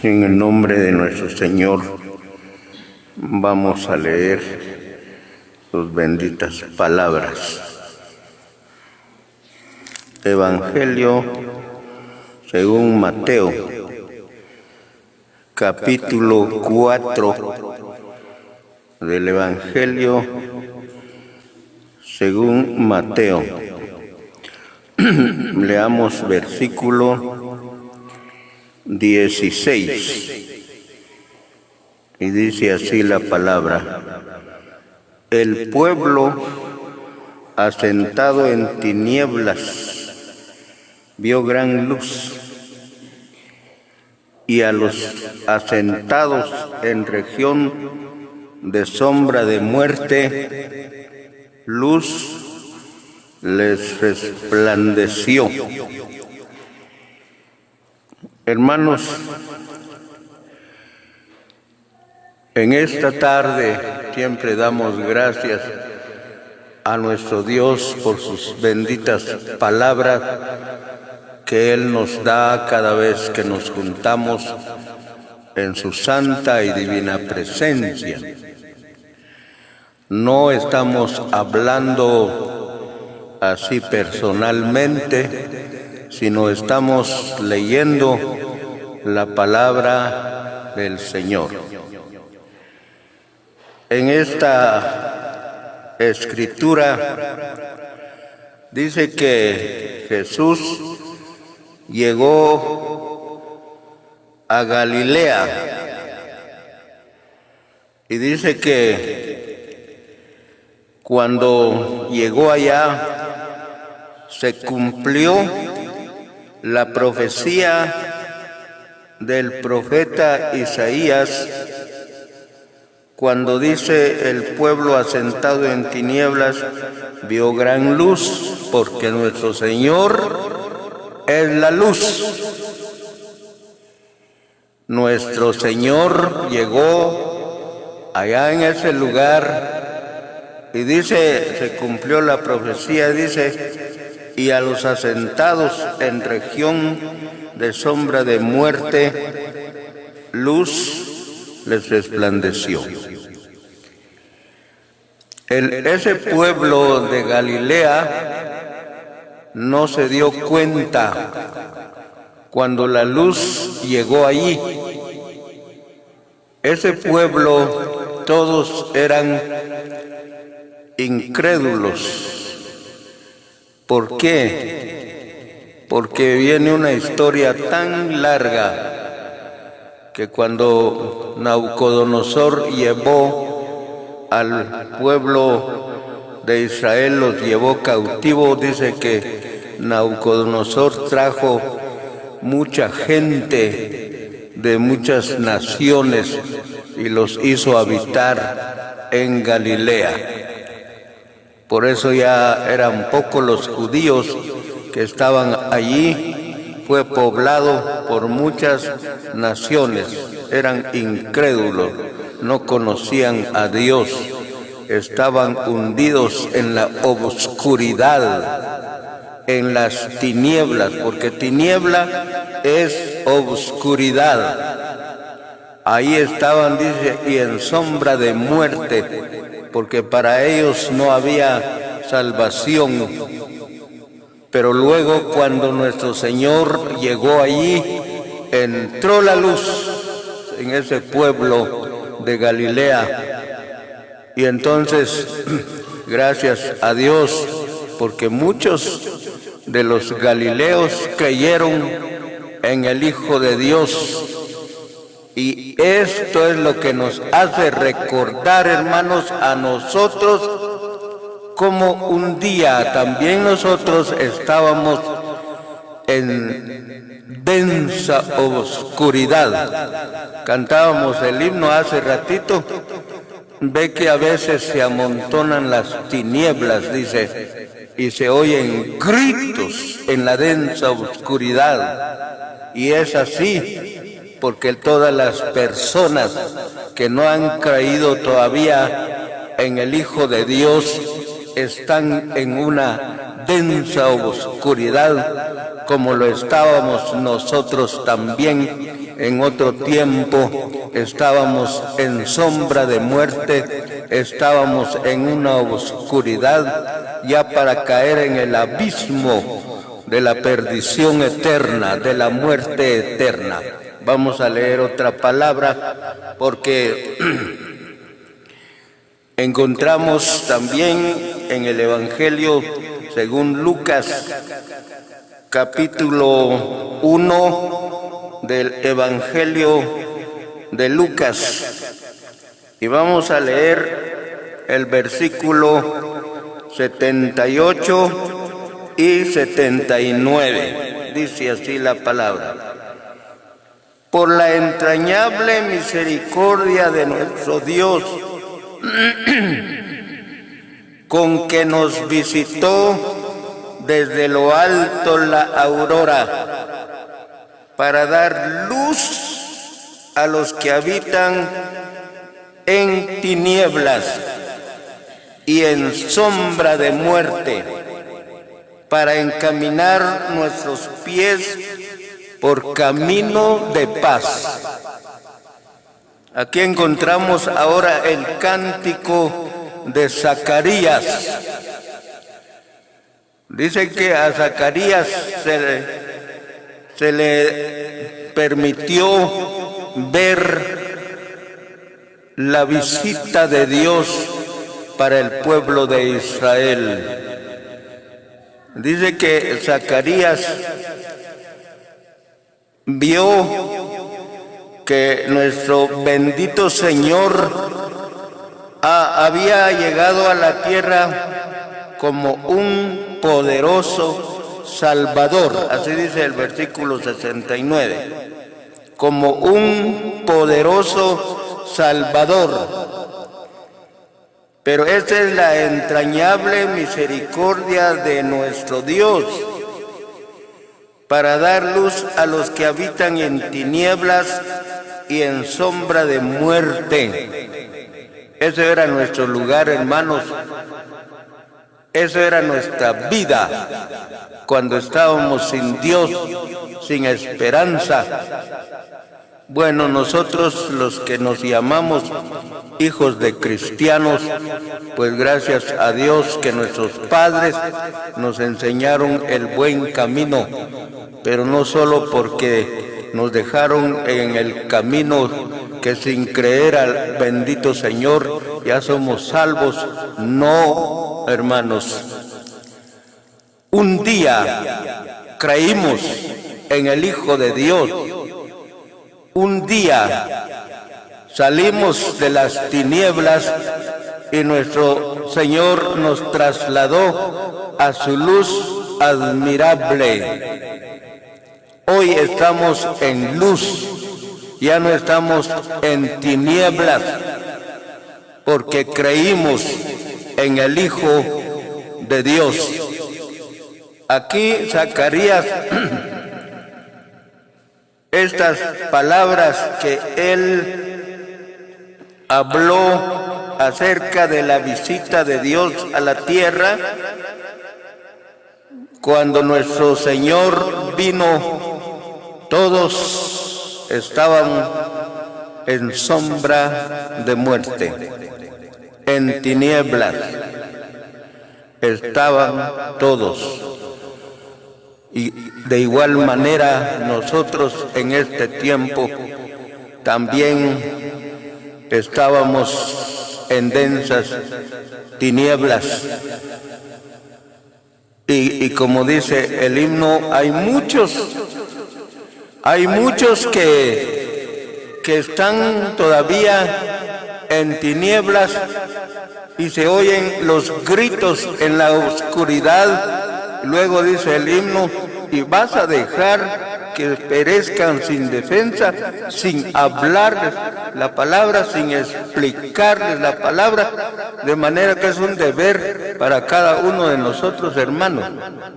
En el nombre de nuestro Señor vamos a leer sus benditas palabras. Evangelio según Mateo, capítulo 4 del Evangelio según Mateo. Leamos versículo 16. Y dice así la palabra: el pueblo asentado en tinieblas vio gran luz, y a los asentados en región de sombra de muerte, luz les resplandeció. Hermanos, en esta tarde siempre damos gracias a nuestro Dios por sus benditas palabras que Él nos da cada vez que nos juntamos en su santa y divina presencia. No estamos hablando así personalmente, sino estamos leyendo la palabra del Señor. En esta escritura dice que Jesús llegó a Galilea y dice que cuando llegó allá se cumplió la profecía del profeta Isaías, cuando dice: el pueblo asentado en tinieblas vio gran luz, porque nuestro Señor es la luz. Nuestro Señor llegó allá en ese lugar y dice, se cumplió la profecía, dice: y a los asentados en región de sombra de muerte, luz les resplandeció. Ese pueblo de Galilea no se dio cuenta cuando la luz llegó allí. Ese pueblo, todos eran incrédulos. ¿Por qué? Porque viene una historia tan larga que cuando Nabucodonosor llevó al pueblo de Israel, los llevó cautivo, dice que Nabucodonosor trajo mucha gente de muchas naciones y los hizo habitar en Galilea. Por eso ya eran pocos los judíos que estaban allí. Fue poblado por muchas naciones, eran incrédulos, no conocían a Dios, estaban hundidos en la obscuridad, en las tinieblas, porque tiniebla es obscuridad. Ahí estaban, dice, y en sombra de muerte, porque para ellos no había salvación. Pero luego, cuando nuestro Señor llegó allí, entró la luz en ese pueblo de Galilea. Y entonces, gracias a Dios, porque muchos de los galileos creyeron en el Hijo de Dios. Y esto es lo que nos hace recordar, hermanos, a nosotros, como un día también nosotros estábamos en densa oscuridad. Cantábamos el himno hace ratito. Ve que a veces se amontonan las tinieblas, dice, y se oyen gritos en la densa oscuridad. Y es así, porque todas las personas que no han creído todavía en el Hijo de Dios están en una densa oscuridad como lo estábamos nosotros también en otro tiempo. Estábamos en sombra de muerte, estábamos en una oscuridad ya para caer en el abismo de la perdición eterna, de la muerte eterna. Vamos a leer otra palabra porque encontramos también en el Evangelio según Lucas, capítulo 1 del Evangelio de Lucas, y vamos a leer el versículo 78 y 79. Dice así la palabra: por la entrañable misericordia de nuestro Dios, con que nos visitó desde lo alto la aurora, para dar luz a los que habitan en tinieblas y en sombra de muerte, para encaminar nuestros pies por camino de paz. Aquí encontramos ahora el cántico de Zacarías. Dice que a Zacarías se le permitió ver la visita de Dios para el pueblo de Israel. Dice que Zacarías vio que nuestro bendito Señor había llegado a la tierra como un poderoso Salvador. Así dice el versículo 69. Como un poderoso Salvador. Pero esta es la entrañable misericordia de nuestro Dios, para dar luz a los que habitan en tinieblas y en sombra de muerte. Ese era nuestro lugar, hermanos. Eso era nuestra vida cuando estábamos sin Dios, sin esperanza. Bueno, nosotros los que nos llamamos hijos de cristianos, pues gracias a Dios que nuestros padres nos enseñaron el buen camino, pero no solo porque nos dejaron en el camino que sin creer al bendito Señor ya somos salvos. No, hermanos. Un día creímos en el Hijo de Dios. Un día salimos de las tinieblas y nuestro Señor nos trasladó a su luz admirable. Hoy estamos en luz, ya no estamos en tinieblas, porque creímos en el Hijo de Dios. Aquí Zacarías, estas palabras que él habló acerca de la visita de Dios a la tierra, cuando nuestro Señor vino, todos estaban en sombra de muerte, en tinieblas, estaban todos. Y de igual manera nosotros en este tiempo también estábamos en densas tinieblas. Y como dice el himno, hay muchos que están todavía en tinieblas y se oyen los gritos en la oscuridad. Luego dice el himno, y vas a dejar que perezcan sin defensa, sin hablarles la palabra, sin explicarles la palabra, de manera que es un deber para cada uno de nosotros, hermanos,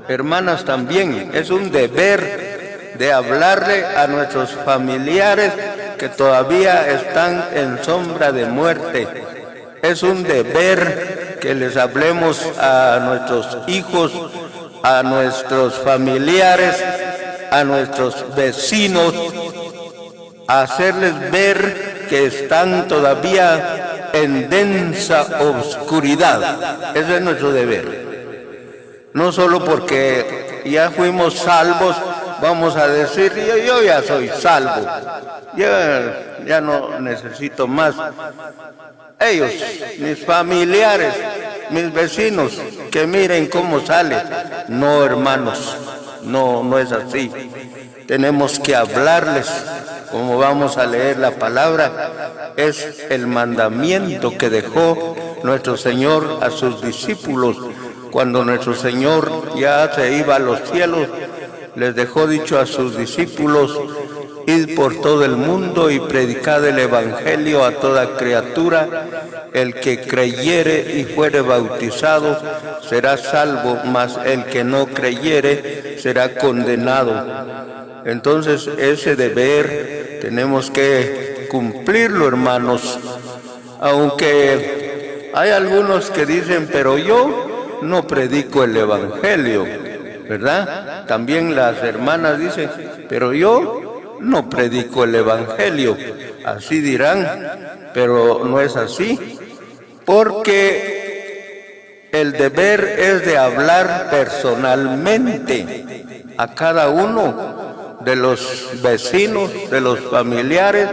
hermanas también, es un deber de hablarle a nuestros familiares que todavía están en sombra de muerte. Es un deber que les hablemos a nuestros hijos, a nuestros familiares, a nuestros vecinos, hacerles ver que están todavía en densa oscuridad. Ese es nuestro deber. No solo porque ya fuimos salvos, vamos a decir, yo ya soy salvo, ya no necesito más. Ellos, mis familiares, mis vecinos, que miren cómo sale. No, hermanos, no es así. Tenemos que hablarles, como vamos a leer la palabra, es el mandamiento que dejó nuestro Señor a sus discípulos. Cuando nuestro Señor ya se iba a los cielos, les dejó dicho a sus discípulos: id por todo el mundo y predicad el evangelio a toda criatura. El que creyere y fuere bautizado será salvo, mas el que no creyere será condenado. Entonces ese deber tenemos que cumplirlo, hermanos. Aunque hay algunos que dicen, pero yo no predico el evangelio, ¿verdad? También las hermanas dicen, pero yo no predico el evangelio. Así dirán, pero no es así, porque el deber es de hablar personalmente a cada uno de los vecinos, de los familiares,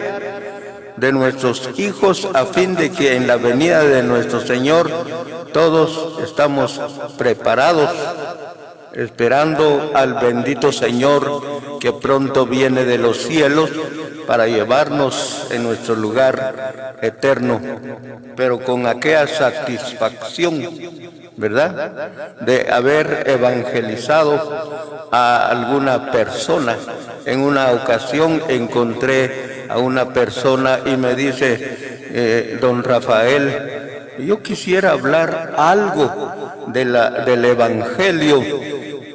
de nuestros hijos, a fin de que en la venida de nuestro Señor todos estamos preparados, esperando al bendito Señor que pronto viene de los cielos para llevarnos en nuestro lugar eterno, pero con aquella satisfacción, ¿verdad?, de haber evangelizado a alguna persona. En una ocasión encontré a una persona y me dice, don Rafael, yo quisiera hablar algo del evangelio.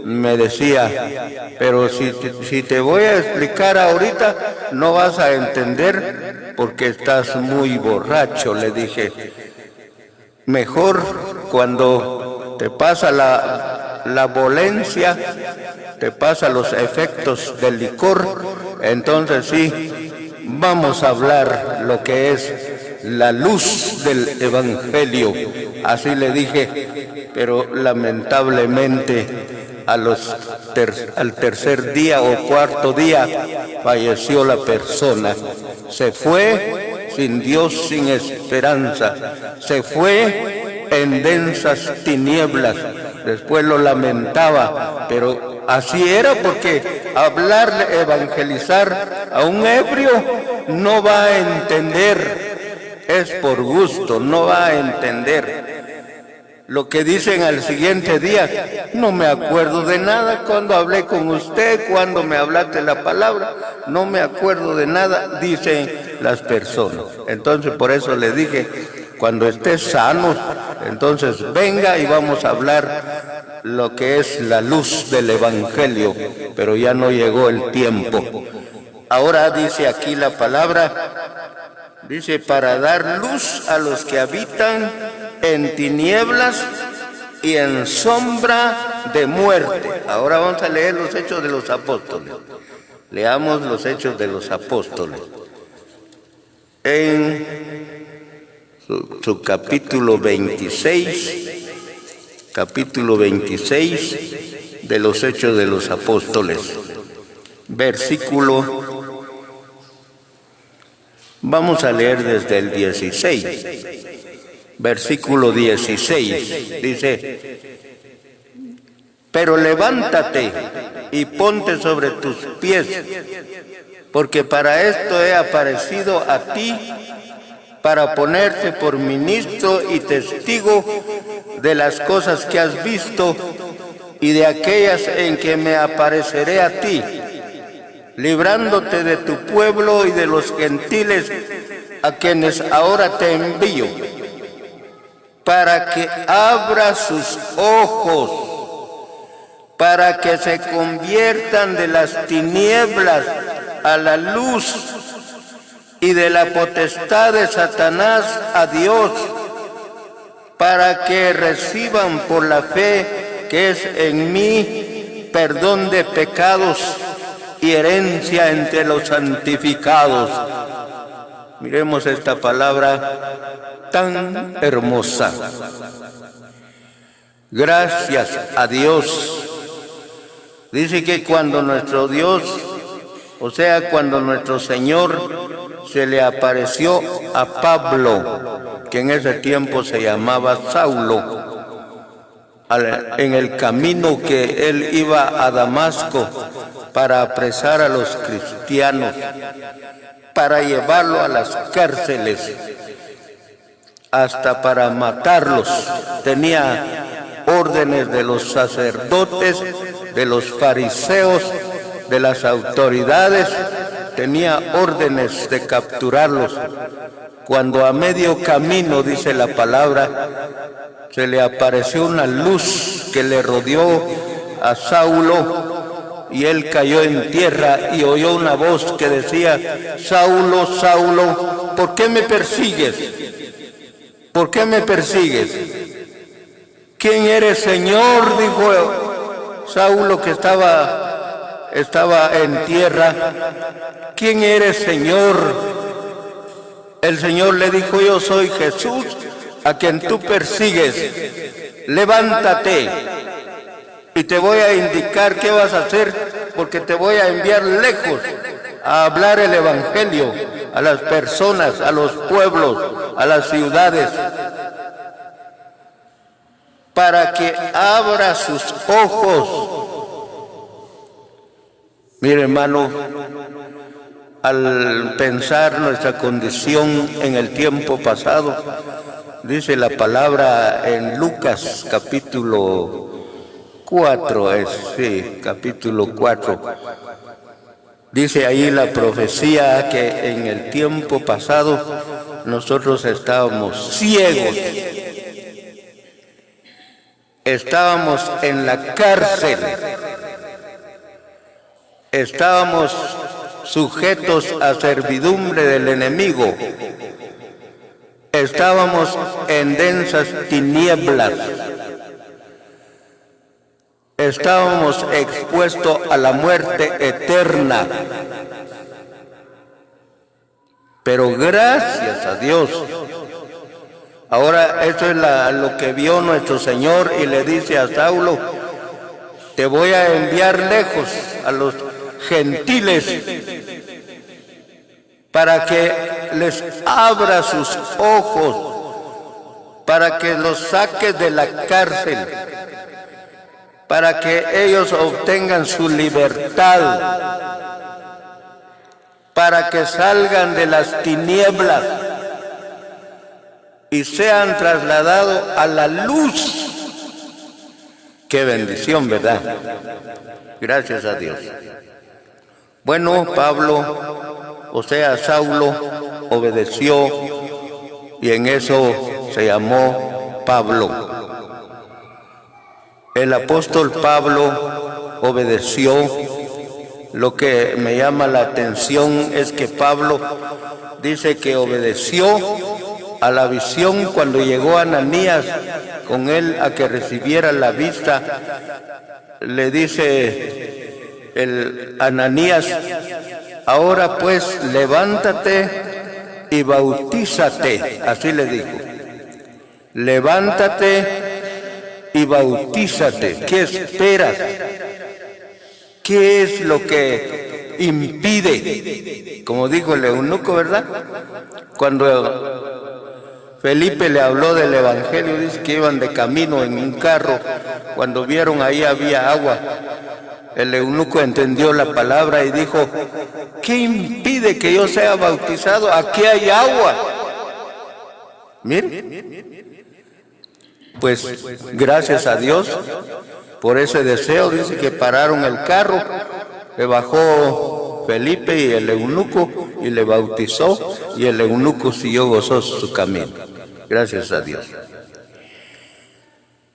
Me decía, pero si te voy a explicar ahorita, no vas a entender porque estás muy borracho. Le dije, mejor cuando te pasa la dolencia, te pasa los efectos del licor, entonces sí, vamos a hablar lo que es la luz del evangelio. Así le dije, pero lamentablemente al tercer día o cuarto día falleció la persona. Se fue sin Dios, sin esperanza. Se fue en densas tinieblas. Después lo lamentaba, pero así era, porque hablarle, evangelizar a un ebrio no va a entender. Es por gusto, no va a entender. Lo que dicen al siguiente día, no me acuerdo de nada cuando hablé con usted, cuando me hablaste la palabra, no me acuerdo de nada, dicen las personas. Entonces por eso le dije, cuando esté sano, entonces venga y vamos a hablar lo que es la luz del evangelio, pero ya no llegó el tiempo. Ahora dice aquí la palabra, dice, para dar luz a los que habitan en tinieblas y en sombra de muerte. Ahora vamos a leer los Hechos de los Apóstoles. Leamos los Hechos de los Apóstoles. En su capítulo 26, de los Hechos de los Apóstoles, versículo, vamos a leer desde el 16, versículo 16, dice, pero levántate y ponte sobre tus pies, porque para esto he aparecido a ti, para ponerte por ministro y testigo de las cosas que has visto y de aquellas en que me apareceré a ti, librándote de tu pueblo y de los gentiles a quienes ahora te envío, para que abra sus ojos, para que se conviertan de las tinieblas a la luz y de la potestad de Satanás a Dios, para que reciban por la fe que es en mí perdón de pecados y herencia entre los santificados. Miremos esta palabra tan hermosa. Gracias a Dios. Dice que cuando nuestro Dios, o sea, cuando nuestro Señor se le apareció a Pablo, que en ese tiempo se llamaba Saulo, en el camino que él iba a Damasco para apresar a los cristianos, para llevarlo a las cárceles, hasta para matarlos. Tenía órdenes de los sacerdotes, de los fariseos, de las autoridades, tenía órdenes de capturarlos. Cuando a medio camino, dice la palabra, se le apareció una luz que le rodeó a Saulo y él cayó en tierra y oyó una voz que decía: Saulo, Saulo, ¿por qué me persigues? ¿Por qué me persigues? ¿Quién eres, Señor?, dijo Saulo, que estaba en tierra. ¿Quién eres, Señor? El Señor le dijo: yo soy Jesús, a quien tú persigues. Levántate y te voy a indicar qué vas a hacer, porque te voy a enviar lejos a hablar el evangelio a las personas, a los pueblos, a las ciudades, para que abra sus ojos. Mire, hermano, al pensar nuestra condición en el tiempo pasado, dice la palabra en Lucas capítulo 4, capítulo 4. Dice ahí la profecía que en el tiempo pasado nosotros estábamos ciegos, estábamos en la cárcel, estábamos sujetos a servidumbre del enemigo, estábamos en densas tinieblas, estábamos expuestos a la muerte eterna. Pero gracias a Dios, ahora eso es lo que vio nuestro Señor, y le dice a Saulo: te voy a enviar lejos a los gentiles para que les abra sus ojos, para que los saques de la cárcel, para que ellos obtengan su libertad, para que salgan de las tinieblas y sean trasladados a la luz. Qué bendición, ¿verdad? Gracias a Dios. Bueno, Pablo, o sea, Saulo, obedeció y en eso se llamó Pablo. El apóstol Pablo obedeció. Lo que me llama la atención es que Pablo dice que obedeció a la visión cuando llegó Ananías con él a que recibiera la vista. Le dice el Ananías: ahora pues levántate y bautízate. Así le dijo: levántate y bautízate. ¿Qué esperas? ¿Qué es lo que impide? Como dijo el eunuco, ¿verdad? Cuando Felipe le habló del evangelio, dice que iban de camino en un carro. Cuando vieron ahí había agua, el eunuco entendió la palabra y dijo: ¿qué impide que yo sea bautizado? Aquí hay agua. Miren, pues gracias a Dios por ese deseo. Dice que pararon el carro, le bajó Felipe y el eunuco y le bautizó, y el eunuco siguió gozoso su camino. Gracias a Dios.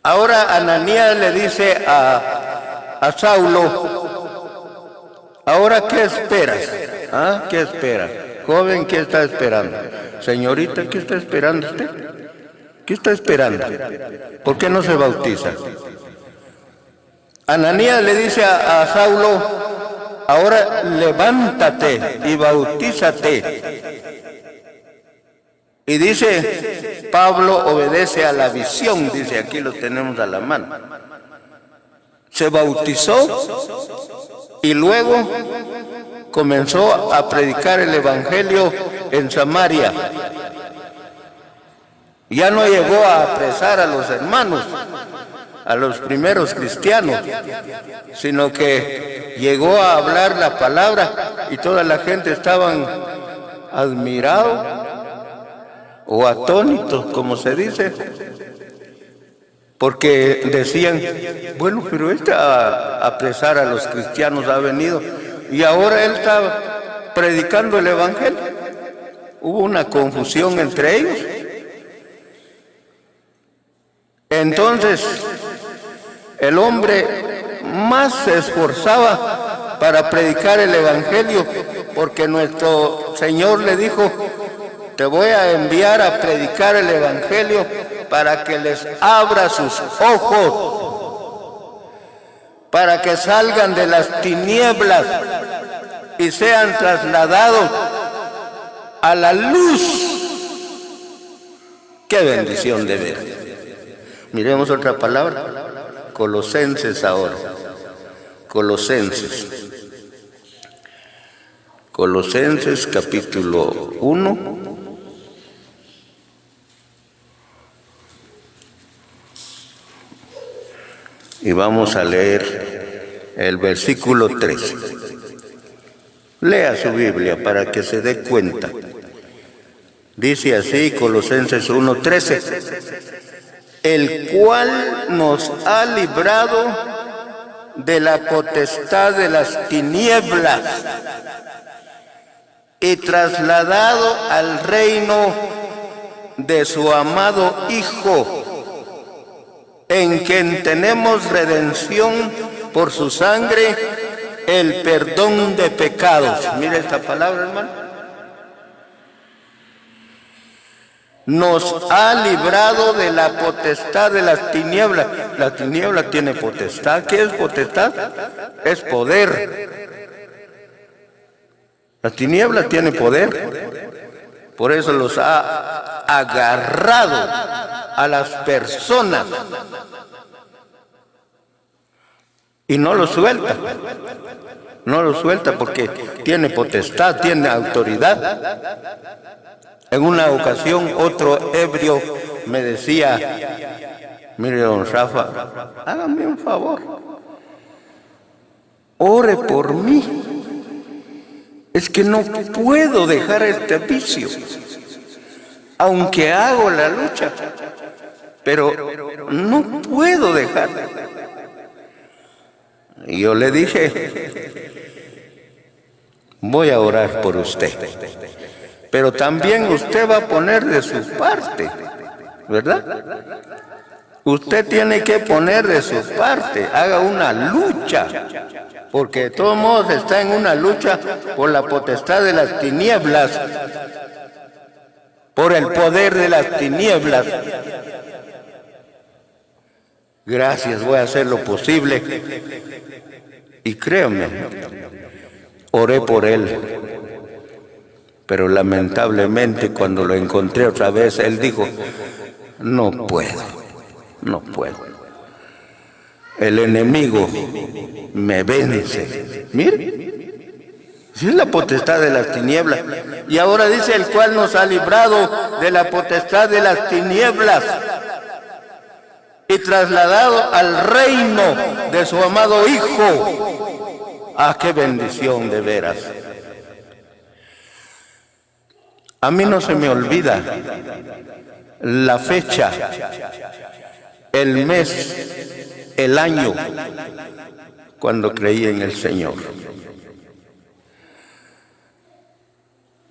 Ahora Ananías le dice a Saulo: ¿ahora qué esperas? ¿Ah? ¿Qué espera? Joven, ¿qué está esperando? Señorita, ¿qué está esperando usted? ¿Qué está esperando? ¿Por qué no se bautiza? Ananías le dice a Saulo: ahora levántate y bautízate. Y dice, Pablo obedece a la visión, dice, aquí lo tenemos a la mano. Se bautizó y luego comenzó a predicar el evangelio en Samaria. Ya no llegó a apresar a los hermanos, a los primeros cristianos, sino que llegó a hablar la palabra y toda la gente estaban admirados o atónitos, como se dice, porque decían, bueno, pero a apresar a los cristianos ha venido y ahora él está predicando el evangelio. Hubo una confusión entre ellos. Entonces, el hombre más se esforzaba para predicar el evangelio, porque nuestro Señor le dijo, te voy a enviar a predicar el evangelio para que les abra sus ojos, para que salgan de las tinieblas y sean trasladados a la luz. ¡Qué bendición de ver! Miremos otra palabra, Colosenses ahora. Colosenses capítulo 1. Y vamos a leer el versículo 3. Lea su Biblia para que se dé cuenta. Dice así, Colosenses 1:13, el cual nos ha librado de la potestad de las tinieblas y trasladado al reino de su amado Hijo, en quien tenemos redención por su sangre, el perdón de pecados. Mira esta palabra, hermano. Nos ha librado de la potestad de las tinieblas. La tiniebla tiene potestad. ¿Qué es potestad? Es poder. La tiniebla tiene poder. Por eso los ha agarrado a las personas y no lo suelta. No lo suelta porque tiene potestad, tiene autoridad. En una ocasión otro ebrio me decía, mire don Rafa, hágame un favor, ore por mí. Es que no puedo dejar este vicio, aunque hago la lucha, pero no puedo dejar. Y yo le dije, voy a orar por usted, pero también usted va a poner de su parte, ¿verdad? Usted tiene que poner de su parte, haga una lucha, porque de todos modos está en una lucha por la potestad de las tinieblas, por el poder de las tinieblas. Gracias, voy a hacer lo posible. Y créame, oré por él. Pero lamentablemente cuando lo encontré otra vez, él dijo, no puedo. El enemigo me vence. Mire, si es la potestad de las tinieblas. Y ahora dice, el cual nos ha librado de la potestad de las tinieblas y trasladado al reino de su amado Hijo. ¡Ah, qué bendición de veras! A mí no se me olvida la fecha, el mes, el año, cuando creí en el Señor.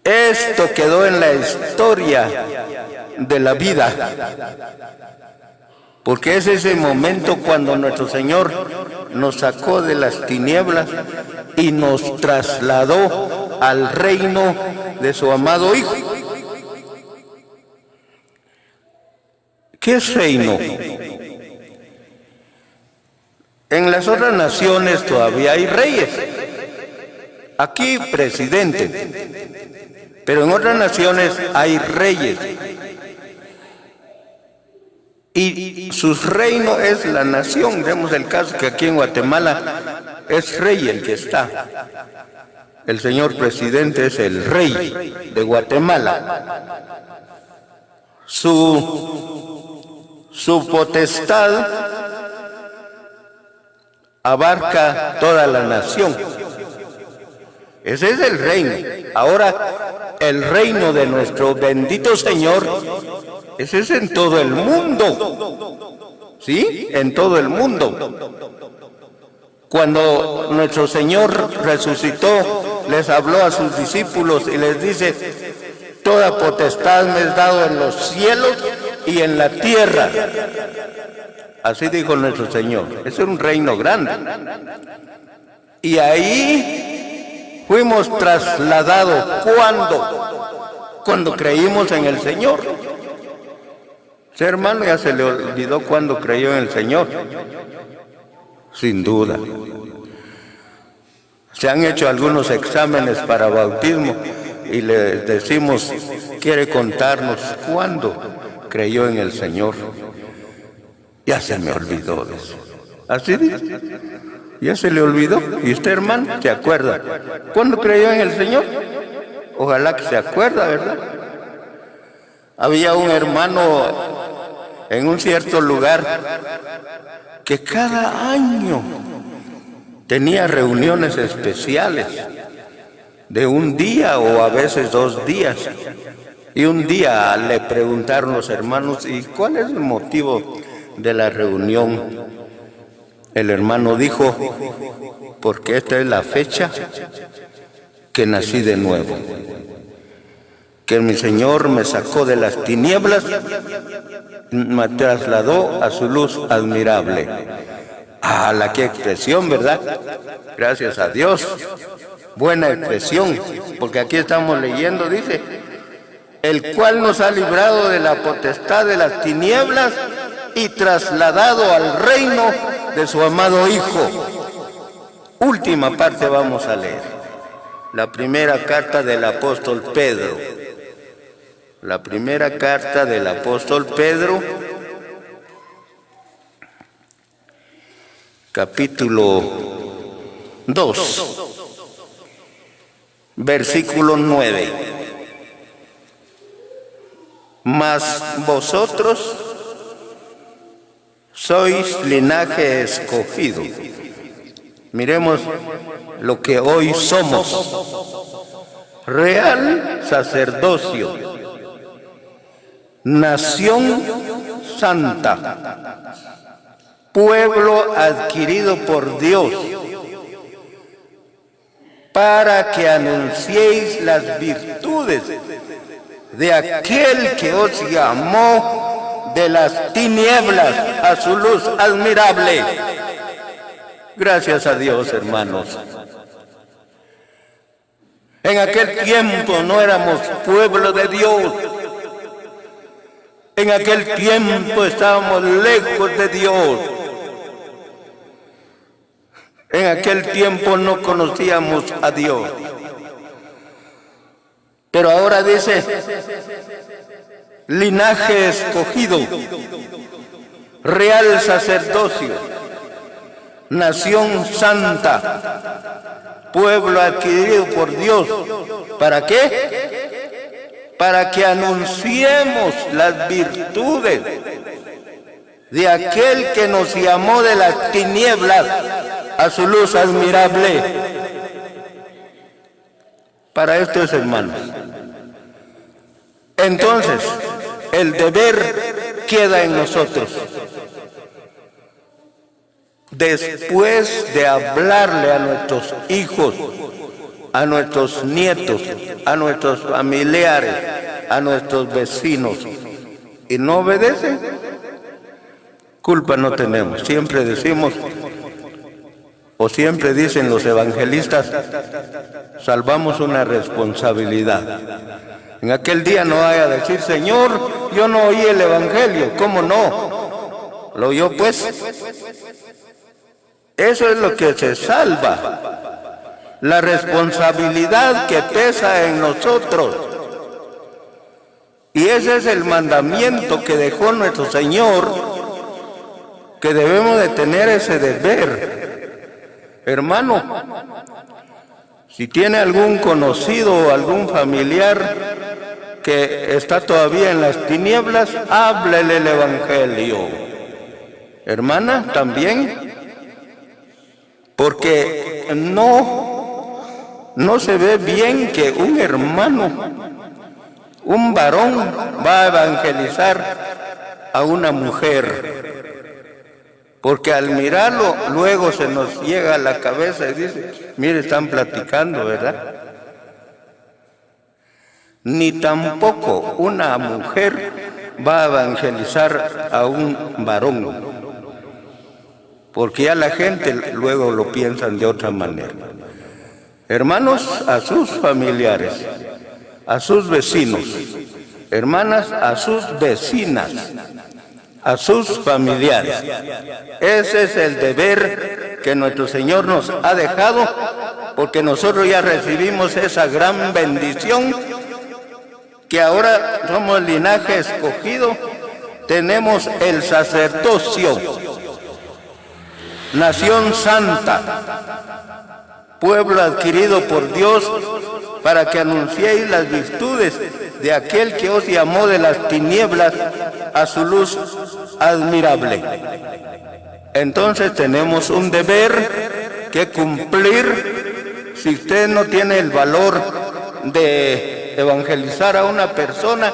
Esto quedó en la historia de la vida, porque es ese momento cuando nuestro Señor nos sacó de las tinieblas y nos trasladó al reino de su amado Hijo. ¿Qué es reino? En las otras naciones todavía hay reyes, Aquí presidente, pero en otras naciones hay reyes. Y su reino es la nación. Vemos el caso que aquí en Guatemala es rey el que está. El señor presidente es el rey de Guatemala. Su potestad abarca toda la nación. Ese es el reino. Ahora, el reino de nuestro bendito Señor, ese es en todo el mundo. ¿Sí? En todo el mundo. Cuando nuestro Señor resucitó, les habló a sus discípulos y les dice: toda potestad me es dado en los cielos y en la tierra. Así dijo nuestro Señor. Es un reino grande. Y ahí fuimos trasladados. ¿Cuándo? Cuando creímos en el Señor. Ese hermano ya se le olvidó cuándo creyó en el Señor. Sin duda. Se han hecho algunos exámenes para bautismo y le decimos: ¿quiere contarnos cuándo creyó en el Señor? Ya se me olvidó de eso. ¿Así dice? ¿Ya se le olvidó? ¿Y usted, hermano, se acuerda? ¿Cuándo creyó en el Señor? Ojalá que se acuerda, ¿verdad? Había un hermano en un cierto lugar que cada año tenía reuniones especiales de un día o a veces 2 días. Y un día le preguntaron los hermanos: ¿y cuál es el motivo de la reunión? El hermano dijo: porque esta es la fecha que nací de nuevo, que mi Señor me sacó de las tinieblas, me trasladó a su luz admirable. ¡Ah, la qué expresión!, ¿verdad? Gracias a Dios. Buena expresión, porque aquí estamos leyendo, dice: el cual nos ha librado de la potestad de las tinieblas y trasladado al reino de su amado Hijo. Última parte vamos a leer. La primera carta del apóstol Pedro. La primera carta del apóstol Pedro, capítulo 2, versículo 9. Mas vosotros sois linaje escogido. Miremos lo que hoy somos: real sacerdocio, nación santa, pueblo adquirido por Dios, para que anunciéis las virtudes de aquel que os llamó de las tinieblas a su luz admirable. Gracias a Dios, hermanos. En aquel tiempo no éramos pueblo de Dios. En aquel tiempo estábamos lejos de Dios. En aquel tiempo no conocíamos a Dios. Pero ahora dice: linaje escogido, real sacerdocio, nación santa, pueblo adquirido por Dios. ¿Para qué? Para que anunciemos las virtudes de aquel que nos llamó de las tinieblas a su luz admirable. Para esto es, hermanos. Entonces, el deber queda en nosotros. Después de hablarle a nuestros hijos, a nuestros nietos, a nuestros familiares, a nuestros vecinos, y no obedecen, culpa no tenemos. Siempre decimos, o siempre dicen los evangelistas, salvamos una responsabilidad. En aquel día no vaya a decir: Señor, yo no oí el evangelio. ¿Cómo no? ¿Lo oyó pues? Eso es lo que se salva. la responsabilidad que pesa en nosotros. Y ese es el mandamiento que dejó nuestro Señor, que debemos de tener ese deber. Hermano, si tiene algún conocido o algún familiar que está todavía en las tinieblas, háblele el Evangelio. Hermana, también, porque no se ve bien que un hermano, un varón, va a evangelizar a una mujer. Porque al mirarlo, luego se nos llega a la cabeza y dice, mire, están platicando, ¿verdad? Ni tampoco una mujer va a evangelizar a un varón, porque ya la gente luego lo piensan de otra manera. Hermanos, a sus familiares, a sus vecinos, hermanas, a sus vecinas, a sus familiares. Ese es el deber que nuestro Señor nos ha dejado, porque nosotros ya recibimos esa gran bendición, que ahora somos linaje escogido, tenemos el sacerdocio, nación santa, pueblo adquirido por Dios, para que anunciéis las virtudes de aquel que os llamó de las tinieblas a su luz admirable. Entonces tenemos un deber que cumplir. Si usted no tiene el valor de evangelizar a una persona,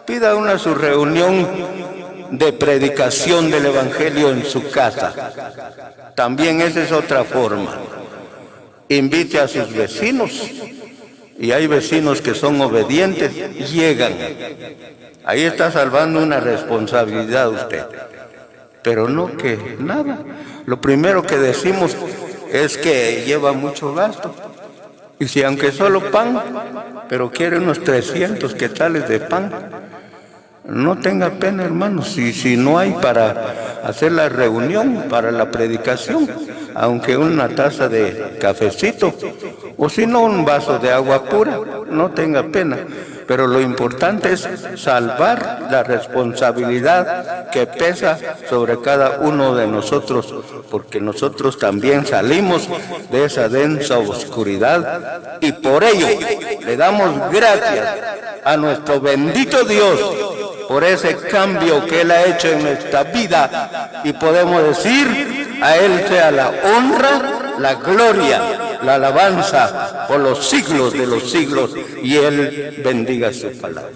pida su reunión de predicación del Evangelio en su casa. También esa es otra forma. Invite a sus vecinos. Y hay vecinos que son obedientes, llegan. Ahí está salvando una responsabilidad usted. Pero no que nada. Lo primero que decimos es que lleva mucho gasto. Y si aunque solo pan, pero quiere unos 300 quetzales de pan, no tenga pena, hermanos, si no hay para hacer la reunión, para la predicación, aunque una taza de cafecito, o si no un vaso de agua pura, no tenga pena. Pero lo importante es salvar la responsabilidad que pesa sobre cada uno de nosotros, porque nosotros también salimos de esa densa oscuridad, y por ello le damos gracias a nuestro bendito Dios por ese cambio que Él ha hecho en nuestra vida, y podemos decir, a Él sea la honra, la gloria, la alabanza por los siglos de los siglos, y Él bendiga su palabra.